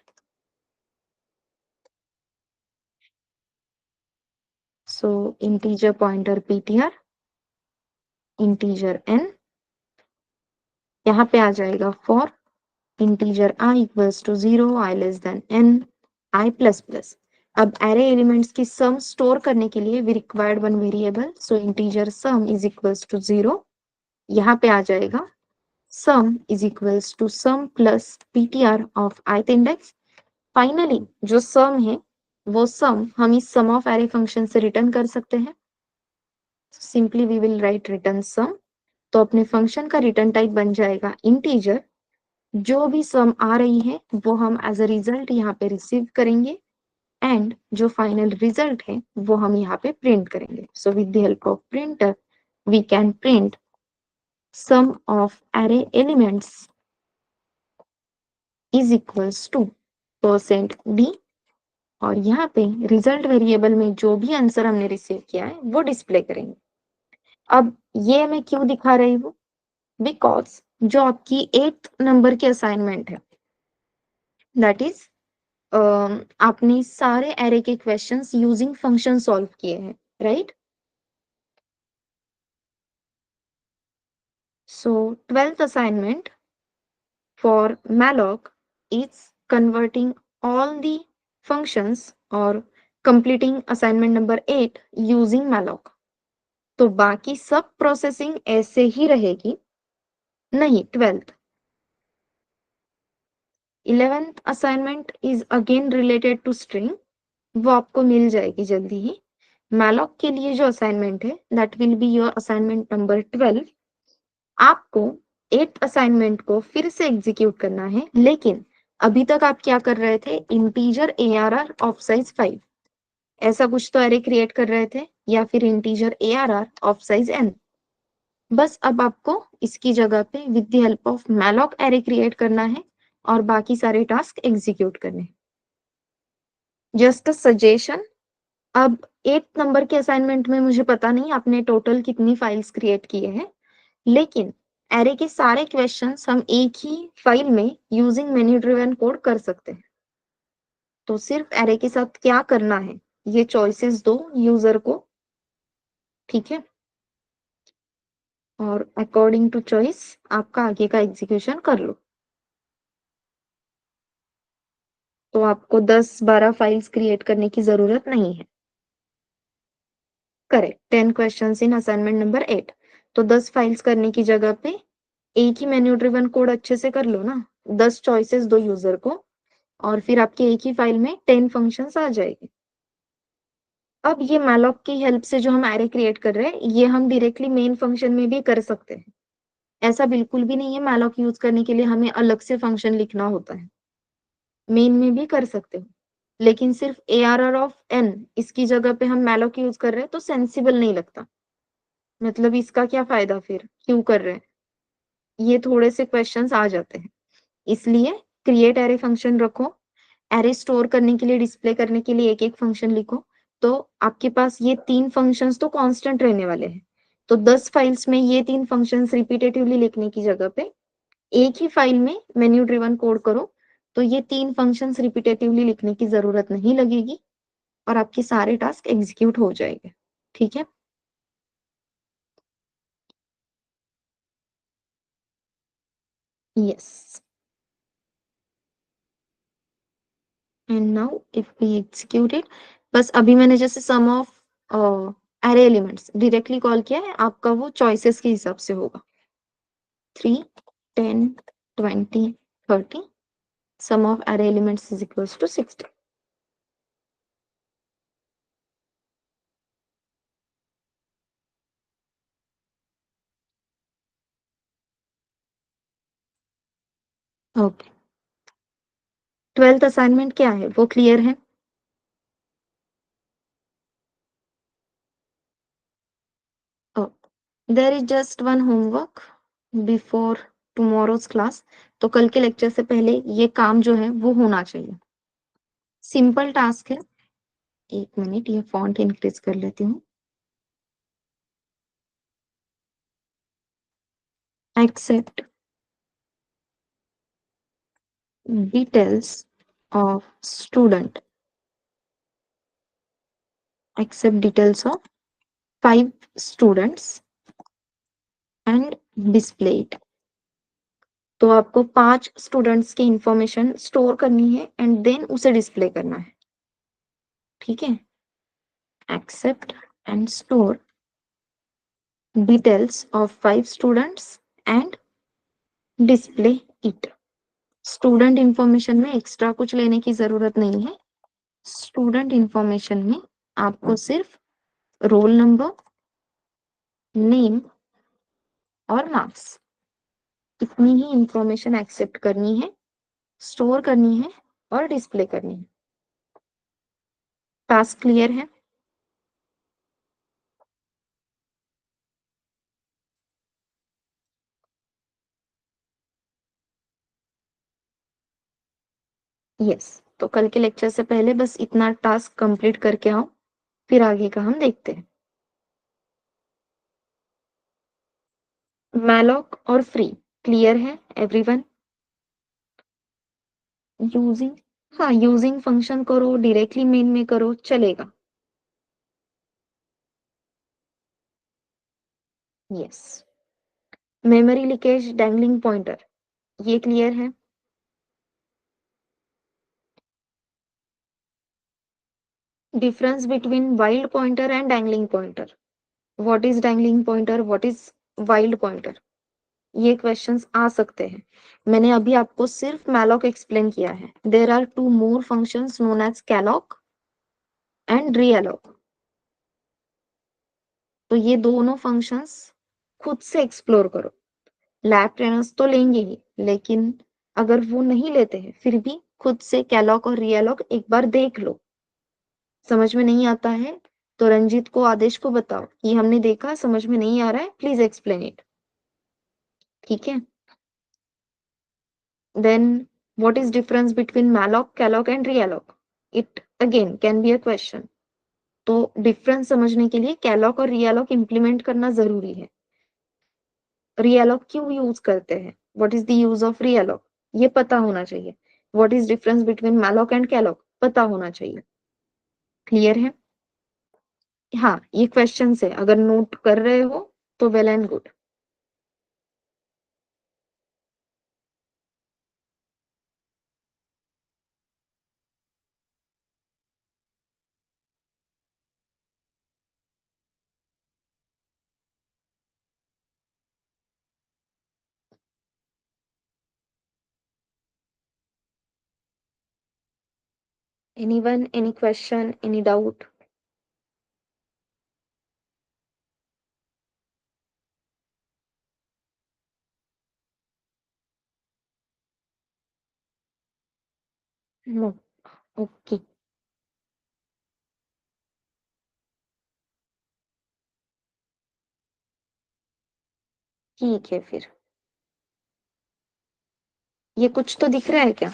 So integer pointer ptr, integer n, यहाँ पे आ जाएगा for integer I equals to 0, I less than n, I plus plus। अब array elements की sum store करने के लिए we required one variable, so integer sum is equals to 0, यहाँ पे आ जाएगा sum is equals to sum plus ptr of ith index। Finally जो sum है वो sum हम इस sum of array function से रिटर्न कर सकते हैं, simply we will write return sum। तो अपने फंक्शन का रिटर्न टाइप बन जाएगा इंटीजर, जो भी सम आ रही है वो हम एज अ रिजल्ट यहाँ पे रिसीव करेंगे, एंड जो फाइनल रिजल्ट है वो हम यहाँ पे प्रिंट करेंगे। So with the help of printer we can print sum of array elements is equals to percent D, और यहाँ पे रिजल्ट वेरिएबल में जो भी आंसर हमने रिसीव किया है वो डिस्प्ले करेंगे। अब ये मैं क्यों दिखा रही हूँ? बिकॉज जो आपकी 8th नंबर की असाइनमेंट है, दैट इज आपने सारे एरे के क्वेश्चंस यूजिंग फंक्शन सॉल्व किए हैं, right? So 12th assignment for malloc is converting all the functions or completing assignment number 8 using malloc। तो बाकी सब प्रोसेसिंग ऐसे ही रहेगी। नहीं, 11th assignment is again related to string, वो आपको मिल जाएगी जल्दी ही। मैलॉक के लिए जो असाइनमेंट है that will be your assignment number 12। आपको 8th असाइनमेंट को फिर से एग्जीक्यूट करना है, लेकिन अभी तक आप क्या कर रहे थे? इंटीजर ARR ऑफ साइज 5 ऐसा कुछ तो एरे क्रिएट कर रहे थे, या फिर integer ARR of size n। बस अब आपको इसकी जगह पे with the help of malloc array create करना है और बाकी सारे टास्क एग्जीक्यूट करने हैं। जस्ट अ सजेशन, अब 8th नंबर के असाइनमेंट में मुझे पता नहीं आपने टोटल कितनी फाइल्स क्रिएट किए हैं, लेकिन एरे के सारे क्वेश्चंस हम एक ही फाइल में यूजिंग मेन्यू ड्रिवन कोड कर सकते हैं। तो सिर्फ एरे के साथ क्या करना है, ये चॉइसेस दो यूजर को, ठीक है? और अकॉर्डिंग टू चॉइस आपका आगे का एग्जीक्यूशन कर लो। तो आपको 10-12 फाइल्स क्रिएट करने की जरूरत नहीं है। Correct, 10 questions in assignment number 8। तो 10 फाइल्स करने की जगह पे एक ही मेन्यू ड्रिवन कोड अच्छे से कर लो ना। 10 चॉइसेस दो यूजर को और फिर आपके एक ही फाइल में 10 फंक्शंस आ जाएंगे। अब ये मैलॉक की हेल्प से जो हम एरे क्रिएट कर रहे हैं, ये हम डायरेक्टली मेन फंक्शन में भी कर सकते हैं। ऐसा बिल्कुल भी नहीं है मैलॉक यूज करने के लिए हमें अलग से फंक्शन लिखना होता है, मेन में भी कर सकते हो। लेकिन सिर्फ ARR ऑफ n इसकी जगह पे हम मैलॉक यूज कर रहे हैं तो सेंसिबल नहीं लगता। मतलब इसका क्या फायदा, फिर क्यों कर रहे हैं? ये थोड़े से क्वेश्चंस आ जाते हैं, इसलिए क्रिएट एरे फंक्शन रखो। एरे स्टोर करने के लिए, डिस्प्ले करने के लिए एक एक फंक्शन लिखो। तो आपके पास ये 3 फंक्शंस तो कांस्टेंट रहने वाले हैं। तो 10 फाइल्स में ये 3 फंक्शंस रिपीटेटिवली लिखने की जगह पे एक ही फाइल में मेन्यू ड्रिवन कोड करो, तो ये 3 फंक्शंस रिपीटेटिवली लिखने की जरूरत नहीं लगेगी और आपके सारे टास्क एग्जीक्यूट हो जाएंगे, ठीक है? Yes. And now if we execute it, बस अभी मैंने जैसे some of array elements directly call किया है, आपका वो चॉइसेस के हिसाब से होगा। 3, 10, 20, 30, sum of array elements is equals to 60। Okay, 12th assignment क्या है वो क्लियर है? There is just one homework before tomorrow's class. तो कल के लेक्चर से पहले ये काम जो है वो होना चाहिए। सिंपल टास्क है। एक मिनट, ये फॉन्ट इंक्रीज कर लेती हूँ। Accept details of student, accept details of 5 students and display it. तो आपको 5 स्टूडेंट्स की इंफॉर्मेशन स्टोर करनी है एंड देन उसे डिस्प्ले करना है, ठीक है? Accept and store details of 5 students and display it. Student information में एक्स्ट्रा कुछ लेने की जरूरत नहीं है। स्टूडेंट इंफॉर्मेशन में आपको सिर्फ रोल नंबर, नेम और मार्क्स, इतनी ही इंफॉर्मेशन एक्सेप्ट करनी है, स्टोर करनी है और डिस्प्ले करनी है। टास्क क्लियर है? यस। तो कल के लेक्चर से पहले बस इतना टास्क कंप्लीट करके आओ, फिर आगे का हम देखते हैं। मैलॉक और फ्री क्लियर है एवरीवन? यूजिंग, हाँ यूजिंग फंक्शन करो, डायरेक्टली मेन में करो, चलेगा। Yes. Memory leakage, dangling pointer, ये क्लियर है? Difference between wild pointer and dangling pointer, what is dangling pointer, what is wild pointer, ये क्वेश्चंस आ सकते हैं। मैंने अभी आपको सिर्फ मैलॉक एक्सप्लेन किया है। There are two more functions known as calloc and realloc. तो ये दोनों फंक्शंस खुद से एक्सप्लोर करो। लैब ट्रेनर्स तो लेंगे ही, लेकिन अगर वो नहीं लेते हैं फिर भी खुद से कैलॉक और रीअलॉक एक बार देख लो। समझ में नहीं आता है तो रंजीत को, आदेश को बताओ कि हमने देखा, समझ में नहीं आ रहा है, प्लीज एक्सप्लेन इट। ठीक है? Then what is difference between malloc, calloc and realloc? It again can be a question. तो डिफरेंस समझने के लिए कैलॉक और रियलॉक इंप्लीमेंट करना जरूरी है। रियलॉक क्यों यूज करते हैं, what is the use of realloc, ये पता होना चाहिए। What is difference between malloc and calloc पता होना चाहिए। क्लियर है? हाँ, ये क्वेश्चन है, अगर नोट कर रहे हो तो well and good. Anyone, any question, any doubt? No? Okay. ठीक है फिर। ये कुछ तो दिख रहा है क्या?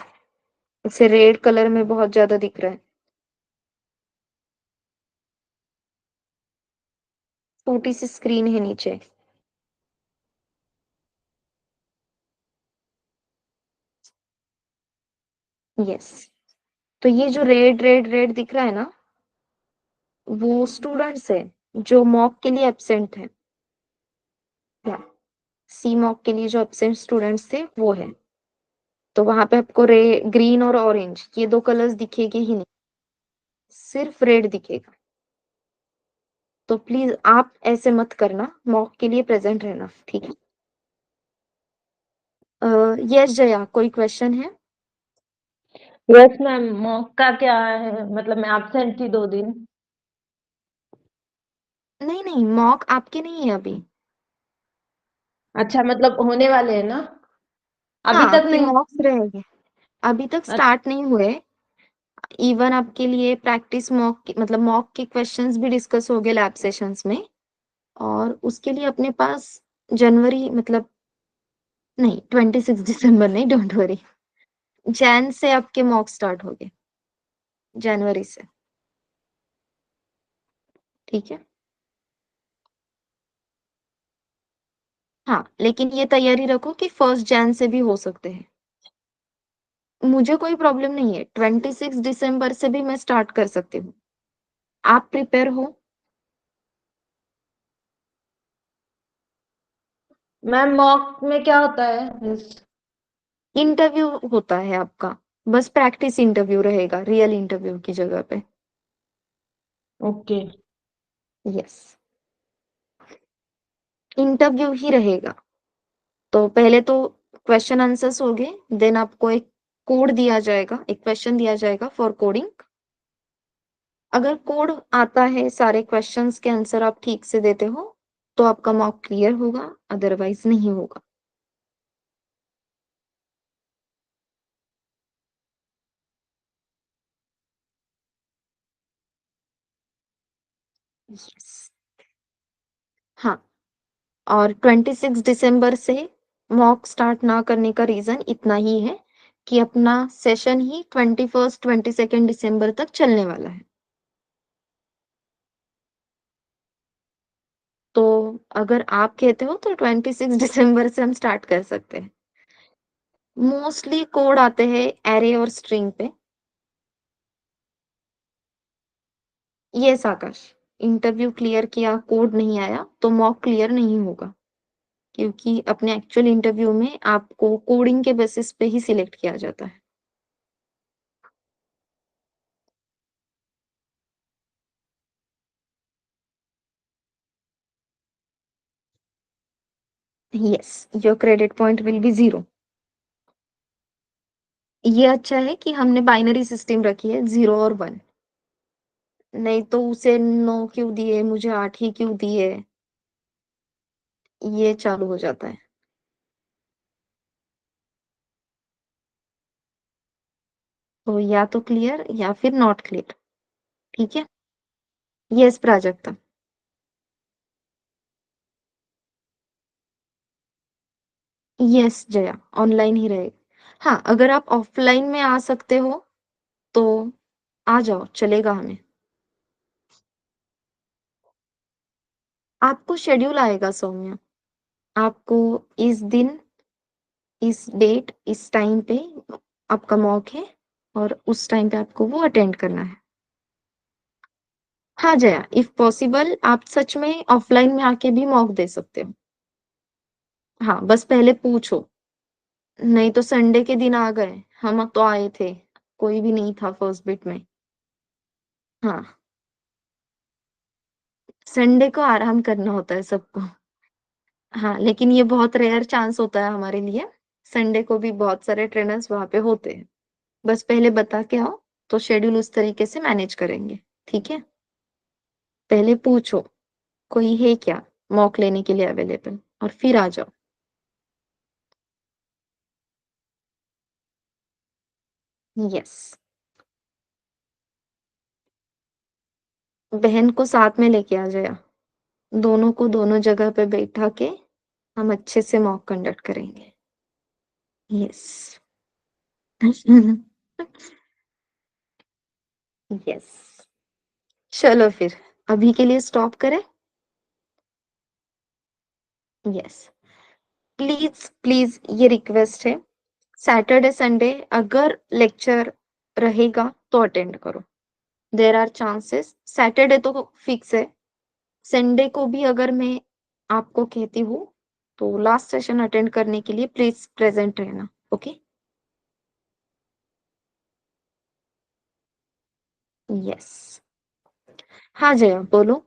इसे रेड कलर में बहुत ज्यादा दिख रहा है। छोटी सी स्क्रीन है नीचे। यस। तो ये जो रेड रेड रेड दिख रहा है ना, वो स्टूडेंट्स है जो मॉक के लिए एब्सेंट है। या सी मॉक के लिए जो एब्सेंट स्टूडेंट्स थे वो है। तो वहां पे आपको ग्रीन और ऑरेंज ये दो कलर्स दिखेगी ही नहीं, सिर्फ रेड दिखेगा। तो प्लीज आप ऐसे मत करना, मॉक के लिए प्रेजेंट रहना, ठीक है? यस जया, कोई क्वेश्चन है? यस मैम, मॉक का क्या है? मतलब मैं एब्सेंट थी 2 दिन। नहीं नहीं, मॉक आपके नहीं है अभी। अच्छा, मतलब होने वाले हैं ना? हाँ, अभी तक आपके नहीं। मॉक्स रहेंगे, अभी तक स्टार्ट नहीं हुए। इवन आपके लिए प्रैक्टिस मॉक, मतलब मॉक के क्वेश्चंस भी डिस्कस हो गए लैब सेशंस में। और उसके लिए अपने पास जनवरी, मतलब नहीं, 26 दिसंबर नहीं, डोंट वरी, जैन से आपके मॉक स्टार्ट हो गए, जनवरी से। ठीक है? हाँ, लेकिन ये तैयारी रखो कि 1 जैन से भी हो सकते हैं। मुझे कोई प्रॉब्लम नहीं है, 26 दिसंबर से भी मैं स्टार्ट कर सकती हूँ। आप प्रिपेयर हो? मैम, मॉक में क्या होता है? इंटरव्यू होता है आपका, बस प्रैक्टिस इंटरव्यू रहेगा रियल इंटरव्यू की जगह पे। ओके। यस, इंटरव्यू ही रहेगा। तो पहले तो क्वेश्चन आंसर्स हो गए, देन आपको एक कोड दिया जाएगा, एक क्वेश्चन दिया जाएगा फॉर कोडिंग। अगर कोड आता है, सारे क्वेश्चंस के आंसर आप ठीक से देते हो, तो आपका मॉक क्लियर होगा, अदरवाइज नहीं होगा। यस। हाँ, और 26 दिसंबर से मॉक स्टार्ट ना करने का रीजन इतना ही है कि अपना सेशन ही 21st 22nd दिसंबर तक चलने वाला है। तो अगर आप कहते हो तो 26 दिसंबर से हम स्टार्ट कर सकते हैं। मोस्टली कोड आते हैं एरे और स्ट्रिंग पे। यस आकाश, इंटरव्यू क्लियर किया, कोड नहीं आया तो मॉक क्लियर नहीं होगा, क्योंकि अपने एक्चुअल इंटरव्यू में आपको कोडिंग के बेसिस पे ही सिलेक्ट किया जाता है। Yes, your credit point will be 0। ये अच्छा है कि हमने बाइनरी सिस्टम रखी है 0 और 1। नहीं तो उसे 9 क्यों दिए, मुझे 8 ही क्यों दिए, ये चालू हो जाता है। तो या तो क्लियर या फिर नॉट क्लियर। ठीक है। Yes Prajakta. Yes Jaya, online ही रहेगा। हाँ, अगर आप ऑफलाइन में आ सकते हो तो आ जाओ, चलेगा हमें। आपको शेड्यूल आएगा सौम्या, आपको इस दिन, इस डेट, इस टाइम पे आपका मॉक है और उस टाइम पे आपको वो अटेंड करना है। हाँ जया, इफ पॉसिबल आप सच में ऑफलाइन में आके भी मॉक दे सकते हो। हाँ, बस पहले पूछो। नहीं तो संडे के दिन आ गए, हम तो आए थे, कोई भी नहीं था फर्स्ट बिट में। हाँ, संडे को आराम करना होता है सबको। हाँ, लेकिन ये बहुत रेयर चांस होता है हमारे लिए। संडे को भी बहुत सारे ट्रेनर्स वहां पे होते हैं। बस पहले बता के आओ, तो शेड्यूल उस तरीके से मैनेज करेंगे। ठीक है। पहले पूछो कोई है क्या मॉक लेने के लिए अवेलेबल, और फिर आ जाओ। यस। बहन को साथ में लेके आ जाया, दोनों को दोनों जगह पे बैठा के हम अच्छे से मॉक कंडक्ट करेंगे। यस। यस। चलो फिर, अभी के लिए स्टॉप करें। यस। प्लीज प्लीज ये रिक्वेस्ट है, सैटरडे संडे अगर लेक्चर रहेगा तो अटेंड करो। देर आर चांसेस, सैटरडे तो फिक्स है, संडे को भी अगर मैं आपको कहती हूँ तो लास्ट सेशन अटेंड करने के लिए प्लीज प्रेजेंट रहना। ओके। यस। हाँ जया बोलो।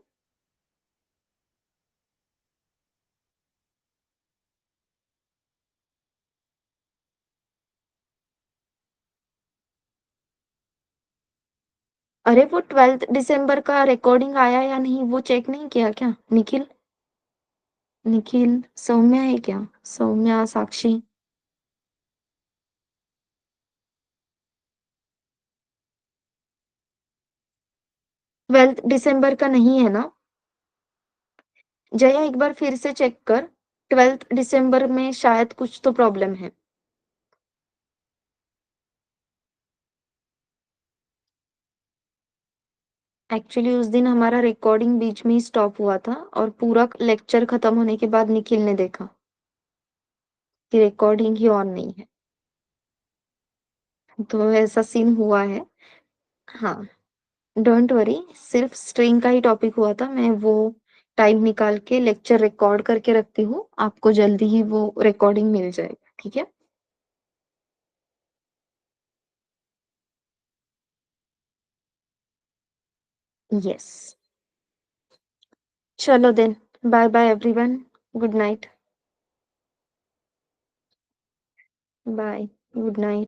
अरे वो 12 दिसंबर का रिकॉर्डिंग आया या नहीं वो चेक नहीं किया क्या निखिल? निखिल, सौम्या है क्या? सौम्या, साक्षी। 12 दिसंबर का नहीं है ना? जया एक बार फिर से चेक कर, 12 दिसंबर में शायद कुछ तो प्रॉब्लम है। एक्चुअली उस दिन हमारा रिकॉर्डिंग बीच में ही स्टॉप हुआ था और पूरा लेक्चर खत्म होने के बाद निखिल ने देखा कि रिकॉर्डिंग ही ऑन नहीं है। तो ऐसा सीन हुआ है। हाँ, डोंट वरी, सिर्फ स्ट्रिंग का ही टॉपिक हुआ था। मैं वो टाइम निकाल के लेक्चर रिकॉर्ड करके रखती हूँ, आपको जल्दी ही वो रिकॉर्डिंग मिल जाएगी। ठीक है। यस। चलो then, bye bye everyone, good night. Bye, good night.